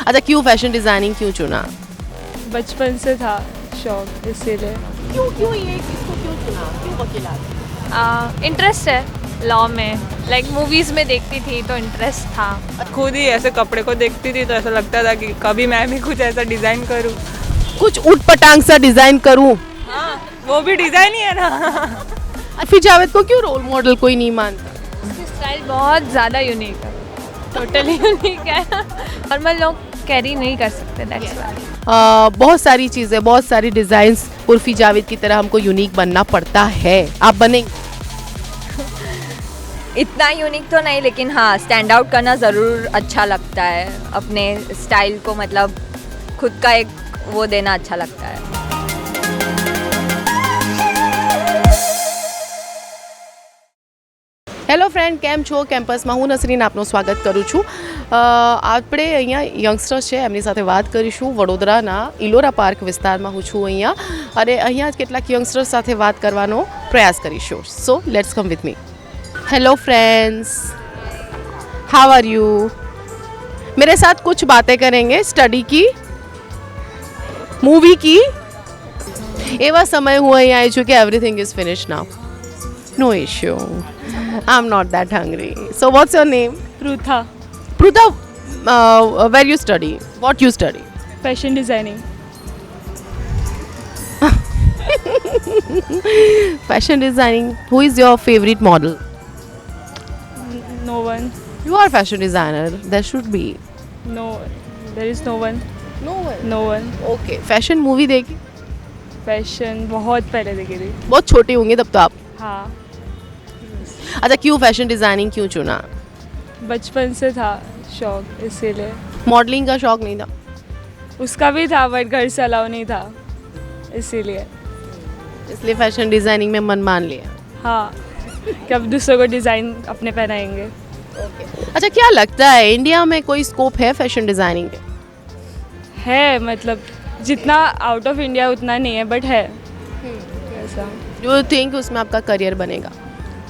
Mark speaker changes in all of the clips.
Speaker 1: अच्छा, क्यों fashion designing क्यों चुना?
Speaker 2: बचपन से था शौक, इसीलिए।
Speaker 1: क्यों क्यों ये इसको क्यों चुना, क्यों वकीलात?
Speaker 3: इंटरेस्ट है लॉ में, लाइक मूवीज़ में देखती थी तो इंटरेस्ट था।
Speaker 2: खुद ही ऐसे कपड़े को देखती थी तो ऐसा लगता था कि कभी मैं भी कुछ ऐसा डिज़ाइन करूँ।
Speaker 1: कुछ उटपटांग सा डिज़ाइन करूँ।
Speaker 2: हाँ, वो भी डिज़ाइन ही है ना।
Speaker 1: फिर जावेद को क्यों रोल मॉडल कोई नहीं मानता?
Speaker 3: उसकी स्टाइल बहुत ज़्यादा यूनिक है, टोटली यूनिक है। नॉर्मल लोग कैरी नहीं कर सकते, दैट्स व्हाई।
Speaker 1: बहुत सारी चीज़ें, बहुत सारी डिज़ाइंस उर्फी जावेद की तरह हमको यूनिक बनना पड़ता है। आप बनेंगे?
Speaker 4: इतना यूनिक तो नहीं, लेकिन हाँ स्टैंड आउट करना ज़रूर अच्छा लगता है। अपने स्टाइल को मतलब खुद का एक वो देना अच्छा लगता है।
Speaker 1: હેલો ફ્રેન્ડ, કેમ છો? કેમ્પસમાં હું નસરીન આપનું સ્વાગત કરું છું. આપણે અહીંયા યંગસ્ટર્સ છે એમની સાથે વાત કરીશું. વડોદરાના ઇલોરા પાર્ક વિસ્તારમાં હું છું અહીંયા, અને અહીંયા જ કેટલાક યંગસ્ટર્સ સાથે વાત કરવાનો પ્રયાસ કરીશું. So let's come with me. Hello friends, how are you? मेरे साथ कुछ बातें करेंगे स्टडी की, मूवी की. એવા સમય હું અહીં આવી છું કે everything is finish now. No issue, I'm not that hungry. So what's your name?
Speaker 2: Prutha,
Speaker 1: Prutha, where you study? What you study?
Speaker 2: fashion designing.
Speaker 1: Fashion designing. Who is your favorite model?
Speaker 2: No one.
Speaker 1: You are fashion designer. There should be.
Speaker 2: No, there is no one.
Speaker 1: No one.
Speaker 2: No one.
Speaker 1: Okay. Fashion movie देखी?
Speaker 2: Fashion बहुत पहले देखी थी।
Speaker 1: बहुत छोटे होंगे तब तो आप.
Speaker 2: हाँ,
Speaker 1: अच्छा, क्यों फैशन डिजाइनिंग क्यों चुना?
Speaker 2: बचपन से था शौक, इसीलिए।
Speaker 1: मॉडलिंग का शौक नहीं था?
Speaker 2: उसका भी था बट घर से अलाउ नहीं था, इसीलिए।
Speaker 1: इसलिए फैशन डिजाइनिंग में मन मान लिया.
Speaker 2: हाँ, कि अब दूसरों को डिज़ाइन अपने पहनाएंगे।
Speaker 1: अच्छा, क्या लगता है इंडिया में कोई स्कोप है फैशन डिजाइनिंग के?
Speaker 2: है, मतलब जितना आउट ऑफ इंडिया उतना नहीं है, बट है ऐसा।
Speaker 1: डू यू थिंक उसमें आपका करियर बनेगा?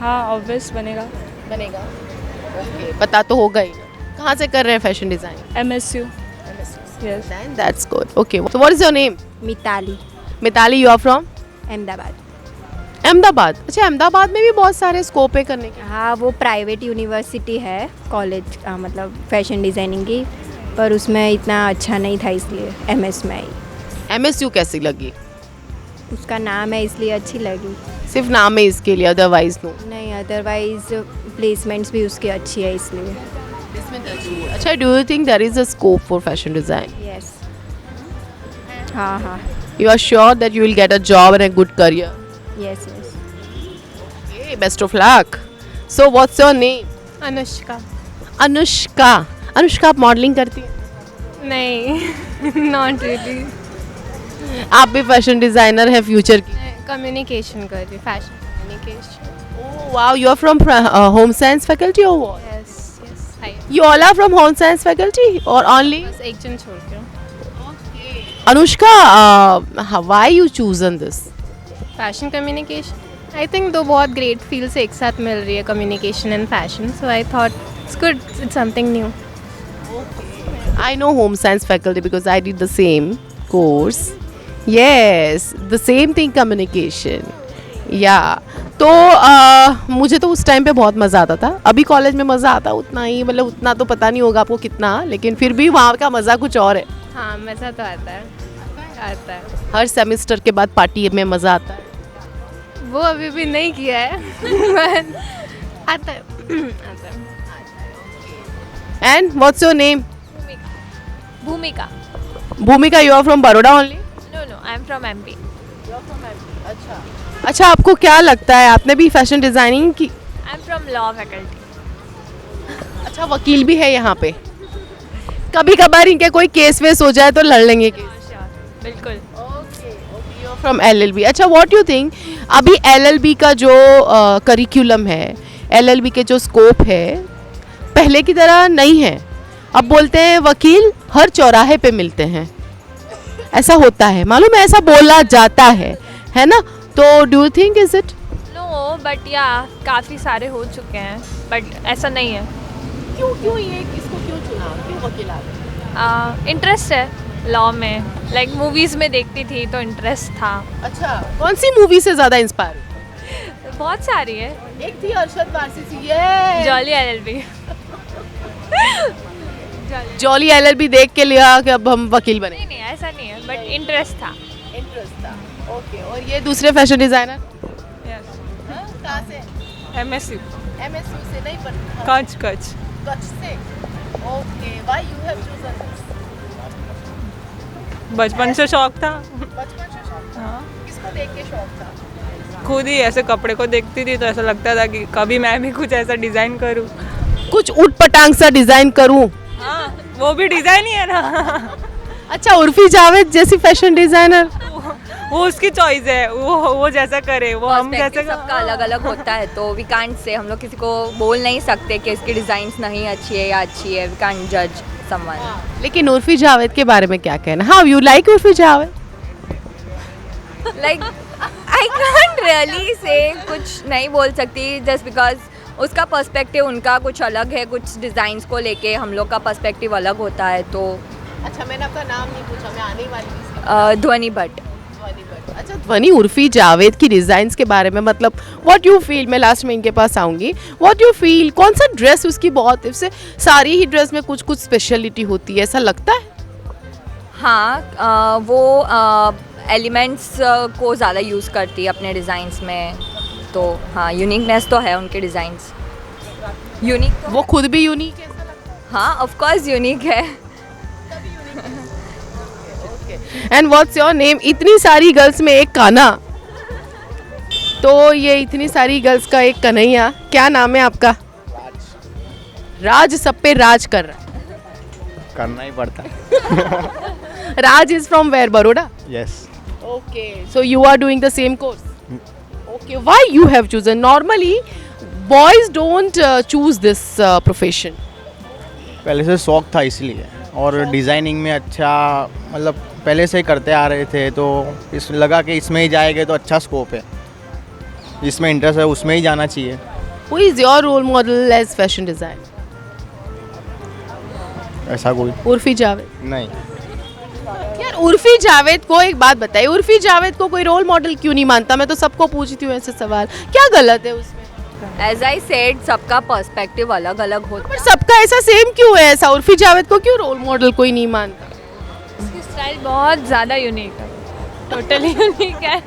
Speaker 2: हाँ, ऑब्वियस बनेगा।
Speaker 1: बनेगा. ओके, पता तो होगा ही. कहाँ से कर रहे हैं fashion designing?
Speaker 2: MSU, yes.
Speaker 1: That's good. Okay. So what is your name?
Speaker 4: Mitali,
Speaker 1: Mitali, you are from?
Speaker 4: Ahmedabad.
Speaker 1: Ahmedabad. अच्छा, अहमदाबाद में भी बहुत सारे स्कोप है करने के.
Speaker 4: हाँ, वो प्राइवेट यूनिवर्सिटी है, कॉलेज मतलब फैशन डिज़ाइनिंग की, पर उसमें इतना अच्छा नहीं था, इसलिए MS में आई।
Speaker 1: MSU कैसी लगी?
Speaker 4: उसका नाम है इसलिए अच्छी लगी।
Speaker 1: सिर्फ नाम है इसके लिए, अदरवाइज नो?
Speaker 4: नहीं, अदरवाइज प्लेसमेंट्स भी उसकी अच्छी है, इसलिए।
Speaker 1: अच्छा, do you think there is a scope for fashion design?
Speaker 4: Yes. हाँ हाँ,
Speaker 1: you are sure that you will get a job and a good career?
Speaker 4: Yes yes.
Speaker 1: Okay, best of luck. So what's your name?
Speaker 3: Anushka.
Speaker 1: Anushka. Anushka, आप modelling करती हैं?
Speaker 3: नहीं, not really.
Speaker 1: आप भी fashion designer है future की?
Speaker 3: कम्युनिकेशन कर रही, fashion communication.
Speaker 1: Oh wow, you are from home science faculty or what?
Speaker 3: Yes yes, hi.
Speaker 1: You all are from home science faculty or only?
Speaker 3: बस एक जन छोड़ के।
Speaker 1: Anushka, why you chosen this?
Speaker 3: Fashion communication, I think दो बहुत great fields एक साथ मिल रही है, communication and fashion, so I thought it's good, it's something new.
Speaker 1: I know home science faculty because I did the same course. Yes, the same thing, communication. Yeah. तो मुझे तो उस टाइम पे बहुत मज़ा आता था. अभी कॉलेज में मज़ा आता उतना ही, मतलब उतना तो पता नहीं होगा आपको कितना, लेकिन फिर भी वहाँ का मज़ा कुछ और है.
Speaker 3: हाँ, मज़ा तो आता है, आता है।
Speaker 1: हर सेमेस्टर के बाद पार्टी में मज़ा आता है.
Speaker 3: वो अभी भी नहीं किया है, but आता है, आता है।
Speaker 1: And what's your name?
Speaker 3: भूमिका।
Speaker 1: भूमिका, you are from Baroda only?
Speaker 3: No no, I am from MP।
Speaker 1: अच्छा, आपको क्या लगता है, आपने भी फैशन डिज़ाइनिंग की?
Speaker 3: आई एम फ्रॉम लॉ फैकल्टी।
Speaker 1: अच्छा, वकील भी है यहाँ पे. कभी कभार इनके कोई केस वेस हो जाए तो लड़ लेंगे केस.
Speaker 3: बिल्कुल।
Speaker 1: From LLB. अच्छा, व्हाट यू थिंक, अभी LLB का जो करिकुलम है, LLB के जो स्कोप है, पहले की तरह नहीं है. अब बोलते हैं वकील हर चौराहे पे मिलते हैं. ऐसा होता है, मालूम है, ऐसा बोला जाता है ना? तो do you think is it?
Speaker 3: No, but yeah काफ़ी सारे हो चुके हैं, बट ऐसा नहीं है।
Speaker 1: क्यों ये, किसको क्यों चुना, क्यों वकीलात?
Speaker 5: इंटरेस्ट है लॉ में, लाइक मूवीज़ में देखती थी तो इंटरेस्ट था।
Speaker 1: अच्छा, कौन सी मूवी से ज़्यादा इंस्पायर?
Speaker 5: बहुत सारी है।
Speaker 1: एक थी अरशद वारसी सी, ये
Speaker 5: जॉली LLB।
Speaker 1: जॉली LLB देख के लिया कि अब हम वकील बने।
Speaker 5: नहीं ऐसा नहीं है, बट इंटरेस्ट था।
Speaker 1: इंटरेस्ट था। ओके, और ये दूसरे फैशन डिजाइनर कहाँ से?
Speaker 2: MSc
Speaker 1: MSU से नहीं पर
Speaker 2: कच
Speaker 1: कच्छ से। Okay, why you have chosen this?
Speaker 2: बचपन से शौक था।
Speaker 1: बचपन से शौक था।
Speaker 2: हाँ,
Speaker 1: किसको देख के शौक था?
Speaker 2: खुद ही ऐसे कपड़े को देखती थी तो ऐसा लगता था कि कभी मैं भी कुछ ऐसा डिज़ाइन करूँ।
Speaker 1: कुछ उठ पटांग सा डिजाइन करूं।
Speaker 2: हाँ, वो भी डिज़ाइन ही है ना।
Speaker 1: अच्छा, उर्फी जावेद जैसी फैशन डिजाइनर।
Speaker 2: वो उसकी चॉइस है, वो जैसा करे, वो हम जैसे
Speaker 4: पर्सपेक्टिव सबका अलग अलग होता है, तो वी कांट से, हम लोग किसी को बोल नहीं सकते कि इसकी डिज़ाइंस नहीं अच्छी है या अच्छी है। वी कांट जज समवन।
Speaker 1: लेकिन उर्फी जावेद के बारे में क्या कहना? How you like Urfi Javed?
Speaker 4: Like I can't really say, कुछ नहीं बोल सकती, जस्ट बिकॉज उसका पर्सपेक्टिव उनका कुछ अलग है, कुछ डिज़ाइंस को लेके हम लोग का पर्सपेक्टिव अलग होता है। तो
Speaker 1: अच्छा, मैंने आपका नाम नहीं पूछा, मैं आने वाली थी।
Speaker 4: ध्वनि भट्ट।
Speaker 1: अच्छा, ध्वनि उर्फी जावेद की डिजाइन्स के बारे में मतलब व्हाट यू फील? मैं लास्ट में इनके पास आऊंगी। What you feel? कौन सा ड्रेस उसकी बहुत, इससे सारी ही ड्रेस में कुछ कुछ स्पेशलिटी होती है, ऐसा लगता है?
Speaker 4: हाँ, वो एलिमेंट्स को ज़्यादा यूज़ करती है अपने डिज़ाइंस में, तो हाँ, यूनिकनेस तो है उनके डिज़ाइंस। यूनिक तो
Speaker 1: वो खुद भी यूनिक है।
Speaker 4: हाँ, ऑफ कोर्स यूनिक है।
Speaker 1: And what's your name? इतनी सारी गर्ल्स में एक कान्हा, तो ये इतनी सारी गर्ल्स का एक कन्हैया। क्या नाम है आपका? राज सब पे राज कर रहा है।
Speaker 6: करना ही पड़ता है।
Speaker 1: Raj is from where? Baroda.
Speaker 6: Yes.
Speaker 1: Okay, so you are doing the same course. Okay, why you have chosen? Normally, boys don't choose this profession.
Speaker 6: पहले से शौक था इसलिए, और डिज़ाइनिंग में अच्छा मतलब पहले से ही करते आ रहे थे, तो इस लगा कि इसमें ही जाएंगे तो अच्छा स्कोप है, जिसमें इंटरेस्ट है उसमें ही जाना चाहिए।
Speaker 1: Who is your role model as fashion designer?
Speaker 6: ऐसा कोई
Speaker 1: उर्फी जावेद।
Speaker 6: नहीं।
Speaker 1: यार, उर्फी जावेद को एक बात बताइए, उर्फी जावेद को कोई रोल मॉडल क्यों नहीं मानता? मैं तो सबको पूछती हूँ ऐसे सवाल, क्या गलत है उसमें?
Speaker 4: एज आई सेड, सबका पर्सपेक्टिव अलग अलग होता
Speaker 1: पर सबका ऐसा सेम क्यों है? ऐसा उर्फी जावेद को क्यों रोल मॉडल कोई नहीं मानता?
Speaker 5: उसकी स्टाइल बहुत ज़्यादा यूनिक है, टोटली यूनिक है।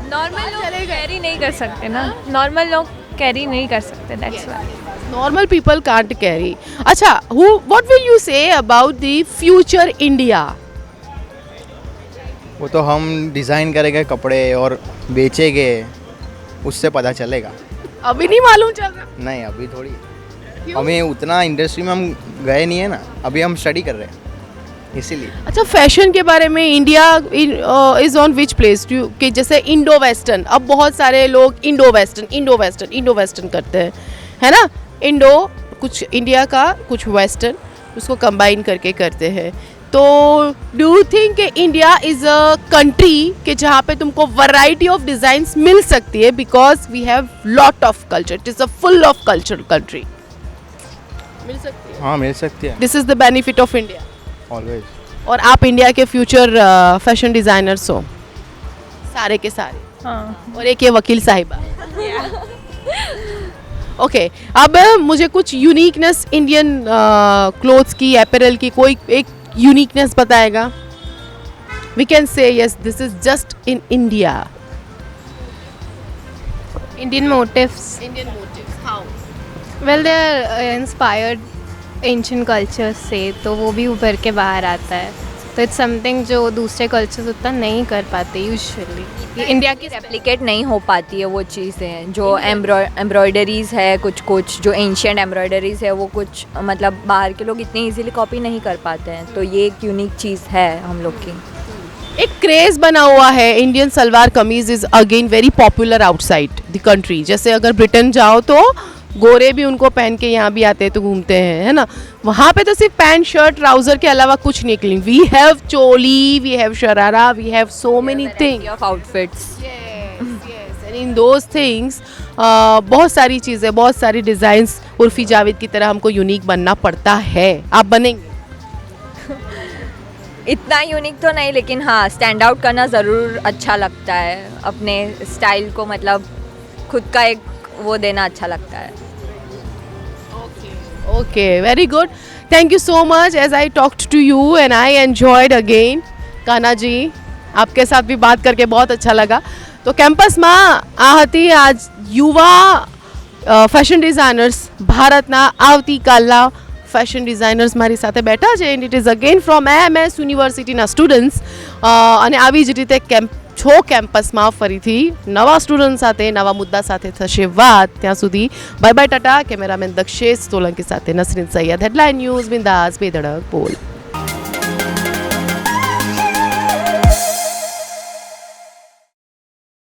Speaker 5: नॉर्मल लोग कैरी नहीं कर सकते ना, नॉर्मल लोग कैरी नहीं कर सकते, that's why.
Speaker 1: Normal people can't carry. अच्छा, what will you say about the future India?
Speaker 6: वो तो हम डिज़ाइन करेंगे कपड़े और बेचेंगे, उससे पता चलेगा।
Speaker 1: अभी नहीं मालूम चल रहा।
Speaker 6: नहीं, अभी थोड़ी, हमें उतना इंडस्ट्री में हम गए नहीं है ना, अभी हम स्टडी कर रहे हैं इसीलिए।
Speaker 1: अच्छा, फैशन के बारे में India is on which place कि जैसे इंडो वेस्टर्न, अब बहुत सारे लोग इंडो वेस्टर्न करते हैं, है ना? इंडो कुछ इंडिया का, कुछ वेस्टर्न, उसको कंबाइन करके करते हैं। तो do you think India is a country कि जहाँ पे तुमको वैरायटी ऑफ डिज़ाइंस मिल सकती है? Because we have lot of culture, it is a full of culture country. मिल सकती है?
Speaker 6: हाँ, मिल सकती है,
Speaker 1: this is the benefit of India.
Speaker 6: Always.
Speaker 1: और आप इंडिया के फ्यूचर फैशन डिज़ाइनर्स हो, सारे के सारे।
Speaker 2: हाँ।
Speaker 1: और एक ये वकील साहिबा। ओके, अब मुझे कुछ यूनिकनेस इंडियन क्लोथ्स की, अपैरल की कोई एक यूनिकनेस बताएगा? We can say yes, this is just in India.
Speaker 3: Indian motifs.
Speaker 1: Indian motifs, how?
Speaker 3: Well, they are inspired ancient cultures से, तो वो भी उभर के बाहर आता है। तो इट्स समथिंग जो दूसरे कल्चर्स उतना नहीं कर पाते यूजुअली। ये इंडिया की
Speaker 4: रेप्लिकेट नहीं हो पाती है वो चीज़ें, जो एम्ब्रॉयडरीज़ है, कुछ जो एंशियंट एम्ब्रॉयडरीज़ है, वो कुछ मतलब बाहर के लोग इतनी इजीली कॉपी नहीं कर पाते हैं, तो ये एक यूनिक चीज़ है हम लोग की।
Speaker 1: एक क्रेज बना हुआ है, Indian salwar kameez is again very popular outside the country. जैसे अगर ब्रिटेन जाओ तो गोरे भी उनको पहन के यहाँ भी आते हैं तो घूमते हैं, है ना? वहाँ पे तो सिर्फ पैंट शर्ट ट्राउजर के अलावा कुछ नहीं निकली। We have choli, we have sharara, we have so many things
Speaker 4: of outfits.
Speaker 1: And in those things बहुत सारी चीज़ें, बहुत सारी डिज़ाइंस उर्फी जावेद की तरह हमको यूनिक बनना पड़ता है। आप बनेंगे?
Speaker 4: इतना यूनिक तो नहीं, लेकिन हाँ स्टैंड आउट करना ज़रूर अच्छा लगता है, अपने स्टाइल को मतलब खुद का एक वो देना अच्छा लगता है.
Speaker 1: Okay, very good. Thank you so much. As I talked to you and I enjoyed again. કાના જી, આપકે સાથ ભી બાત કરકે बहुत अच्छा लगा. તો કેમ્પસમાં આ હતી આજ યુવા ફેશન ડિઝાઇનર્સ, ભારતના આવતીકાલના ફેશન ડિઝાઇનર્સ મારી સાથે બેઠા છે and it is again from AMS યુનિવર્સિટીના સ્ટુડન્ટ્સ. અને આવી જ રીતે કેમ્પસમાં ફરીથી નવા સ્ટુડન્ટ સાથે નવા મુદ્દા સાથે થશે વાત. ત્યાં સુધી bye bye Tata. Cameraman Dakshesh Solanki સાથે નસરીન સૈયદ, હેડલાઇન ન્યૂઝ, બિંદાસ બેધડક બોલ.